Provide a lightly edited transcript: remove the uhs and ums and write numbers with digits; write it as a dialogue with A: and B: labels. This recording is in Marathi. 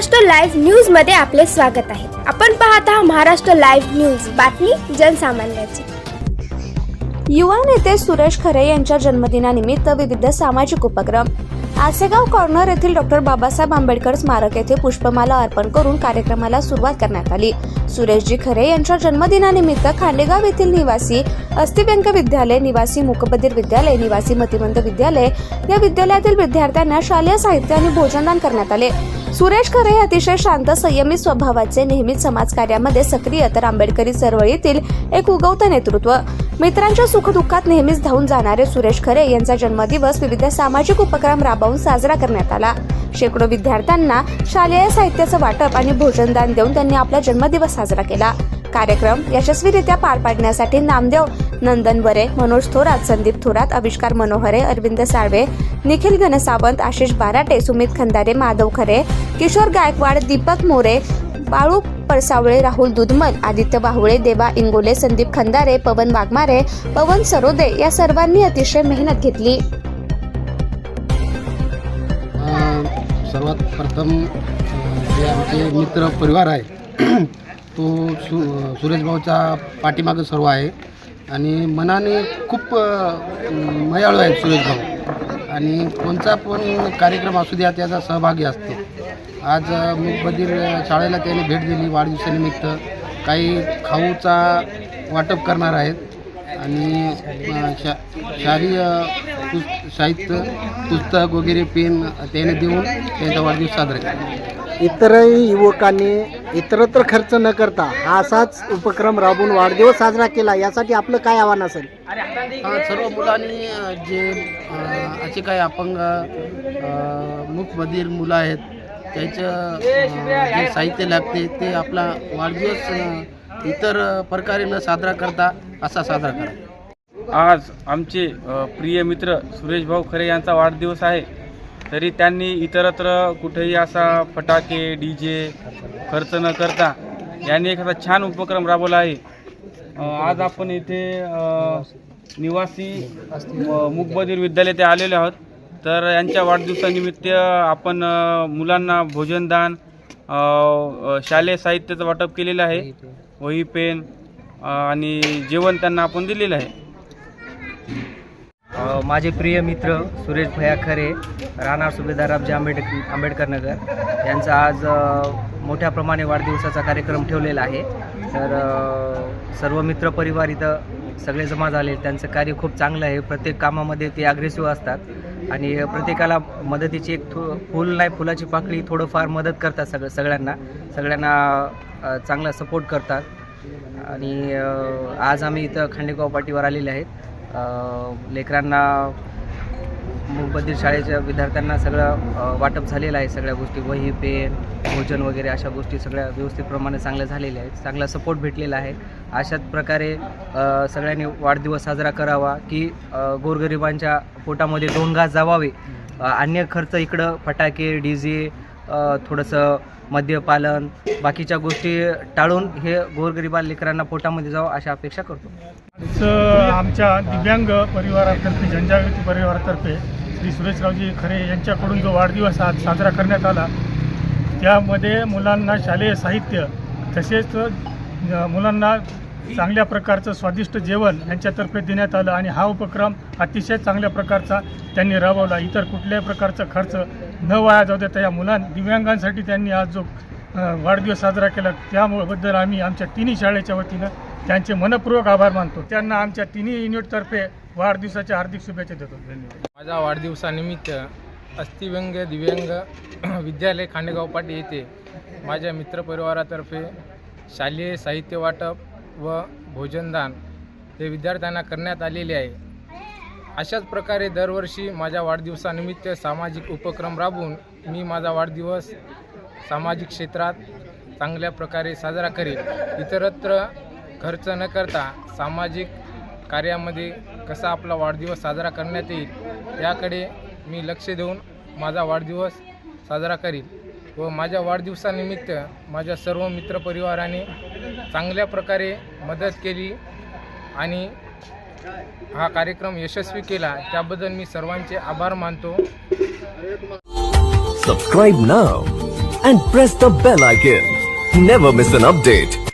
A: महाराष्ट्र लाईव्ह न्यूज मध्ये आपले स्वागत आहे। आपण पाहत आहात महाराष्ट्र लाईव्ह न्यूज, बातमी जनसामान्याची।
B: युवा नेते सुरेश खरे यांच्या जन्मदिनानिमित्त विविध सामाजिक उपक्रम। आसेगाव कॉर्नर येथील डॉक्टर बाबासाहेब आंबेडकर स्मारक येथे पुष्पमाला अर्पण करून कार्यक्रमाला सुरुवात करण्यात आली। सुरेशजी खरे यांच्या जन्मदिनानिमित्त खांडेगाव येथील निवासी अस्थिव्यंग विद्यालय, निवासी मूकबधिर विद्यालय, निवासी मतिमंद विद्यालय या विद्यालयातील विद्यार्थ्यांना शालेय साहित्य आणि भोजनदान करण्यात आले। सुरेश खरे अतिशय शांत संयमी स्वभावाचे, नेहमीच समाजकार्यामध्ये सक्रिय, तर आंबेडकरी चळवळीतील एक उगवतं नेतृत्व। मित्रांच्या सुखदुःखात नेहमीच धावून जाणारे सुरेश खरे यांचा जन्मदिवस विविध सामाजिक उपक्रम राबवून साजरा करण्यात आला। शेकडो विद्यार्थ्यांना शालेय साहित्याचं वाटप आणि भोजनदान देऊन त्यांनी आपला जन्मदिवस साजरा केला। कार्यक्रम यशस्वीरित्या पार पाडण्यासाठी नामदेव नंदनवरे, मनोज थोरात, संदीप थोरात, आविष्कार मनोहरे, अरविंद साळवे, निखिल घनसावंत, आशिष बाराटे, सुमित खंदारे, माधव खरे, किशोर गायकवाड, दीपक मोरे, बाळू परसावळे, राहुल दुधमल, आदित्य बाहुळे, देवा इंगोले, संदीप खंदारे, पवन वाघमारे, पवन सरोदे या सर्वांनी अतिशय मेहनत घेतली।
C: सर्वात प्रथम जे आमचे मित्र परिवार आहे तो सुरेश भाऊचा पाठीमागं सर्व आहे आणि मनाने खूप मयाळू आहे सुरेश भाऊ आणि कोणता पण कार्यक्रम असू द्या त्याचा सहभागी असतो। आज मूकबधिर शाळेला त्याने भेट दिली, वाढदिवसानिमित्त काही खाऊचा वाटप करणार आहेत आणि शालेय साहित्य, पुस्तक वगैरे, पेन त्याने देऊन त्यांचा वाढदिवस साजरा केला।
D: इतरही युवकांनी इतरत्र खर्च न करता हा असाच उपक्रम राबवून वाढदिवस साजरा केला, यासाठी आपलं काय आव्हान असेल?
C: सर्व मुलांनी जे असे काही अपंग मूकबधिर मुलं आहेत त्याचं जे साहित्य लागते ते आपला वाढदिवस इतर प्रकारे न साजरा करता असा साजरा करा।
E: आज आमचे प्रिय मित्र सुरेश भाऊ खरे यांचा वाढदिवस आहे, तरी त्यांनी इतरत्र कुठेही असा फटाके, डीजे खर्च न करता यांनी एक असा छान उपक्रम राबवला आहे। आज आपण इथे निवासी मूकबधिर विद्यालय ते आलेले आहोत, तर यांच्या वाढदिवसानिमित्त आपण मुलांना भोजनदान, शालेय साहित्याचं वाटप केलेलं आहे, वही, पेन आणि जेवण त्यांना आपण दिलेलं आहे।
F: माझे प्रिय मित्र सुरेश भैया खरे, राहणार सुभेदार रावजी आंबेडकर नगर यांचा आज मोठ्या प्रमाणे वाढदिवसाचा कार्यक्रम ठेवलेला आहे। तर सर्व मित्रपरिवार इथं सगळे जमा झाले। त्यांचं कार्य खूप चांगलं आहे, प्रत्येक कामामध्ये ते अग्रेसिव्ह असतात आणि प्रत्येकाला मदतीची एक फूल नाही फुलाची पाकळी थोडंफार मदत करतात, सगळ्यांना चांगला सपोर्ट करतात। आणि आज आम्ही इथं खांडेगाव पाटीवर आलेले आहेत। लेकरांना, मूकबधिर शाळेच्या विद्यार्थ्यांना सगळं वाटप झालेलं आहे, सगळ्या गोष्टी, वही, पेन, भोजन वगैरे अशा गोष्टी सगळ्या व्यवस्थितप्रमाणे चांगल्या झालेल्या आहेत, चांगला सपोर्ट भेटलेला आहे। अशाच प्रकारे सगळ्यांनी वाढदिवस साजरा करावा की गोरगरिबांच्या पोटामध्ये 2 घास जावावे। अन्य खर्च इकडं फटाके, डीजे, थोडंसं मद्यपालन, बाकीच्या गोष्टी टाळून हे गोरगरिबा लेकरांना पोटामध्ये जावं अशा अपेक्षा करतो।
G: आमच्या दिव्यांग परिवारातर्फे, जनजागृती परिवारातर्फे श्री सुरेशरावजी खरे यांच्याकडून जो वाढदिवस आज साजरा करण्यात आला, त्यामध्ये मुलांना शालेय साहित्य तसेच मुलांना चांगल्या प्रकारचं स्वादिष्ट जेवण यांच्यातर्फे देण्यात आलं आणि हा उपक्रम अतिशय चांगल्या प्रकारचा त्यांनी राबवला। इतर कुठल्याही प्रकारचा खर्च न वाया जाऊ देता या दिव्यांगांसाठी त्यांनी आज जो वाढदिवस साजरा केला त्याबद्दल आम्ही आमच्या तिन्ही शाळेच्या वतीनं त्यांचे मनपूर्वक आभार मानतो। त्यांना आमच्या तिन्ही युनिटतर्फे वाढदिवसाच्या हार्दिक शुभेच्छा देतो। धन्यवाद।
H: माझ्या वाढदिवसानिमित्त अस्थिव्यंग दिव्यांग विद्यालय खांडेगाव पाटी येथे माझ्या मित्रपरिवारातर्फे शालेय साहित्य वाटप व भोजनदान हे विद्यार्थ्यांना करण्यात आलेले आहे। अशाच प्रकारे दरवर्षी माझ्या वाढदिवसानिमित्त सामाजिक उपक्रम राबवून मी माझा वाढदिवस सामाजिक क्षेत्रात चांगल्या प्रकारे साजरा करेल। इतरत्र खर्च न करता सामाजिक कार्यामध्ये कसा आपला वाढदिवस साजरा करण्यात येईल याकडे मी लक्ष देऊन माझा वाढदिवस साजरा करेल व माझ्या वाढदिवसानिमित्त माझ्या सर्व मित्रपरिवाराने चांगल्या प्रकारे मदत केली आणि हा कार्यक्रम यशस्वी केला, त्याबद्दल मी सर्वांचे आभार मानतो।
I: Subscribe now and press the bell icon. Never miss an update.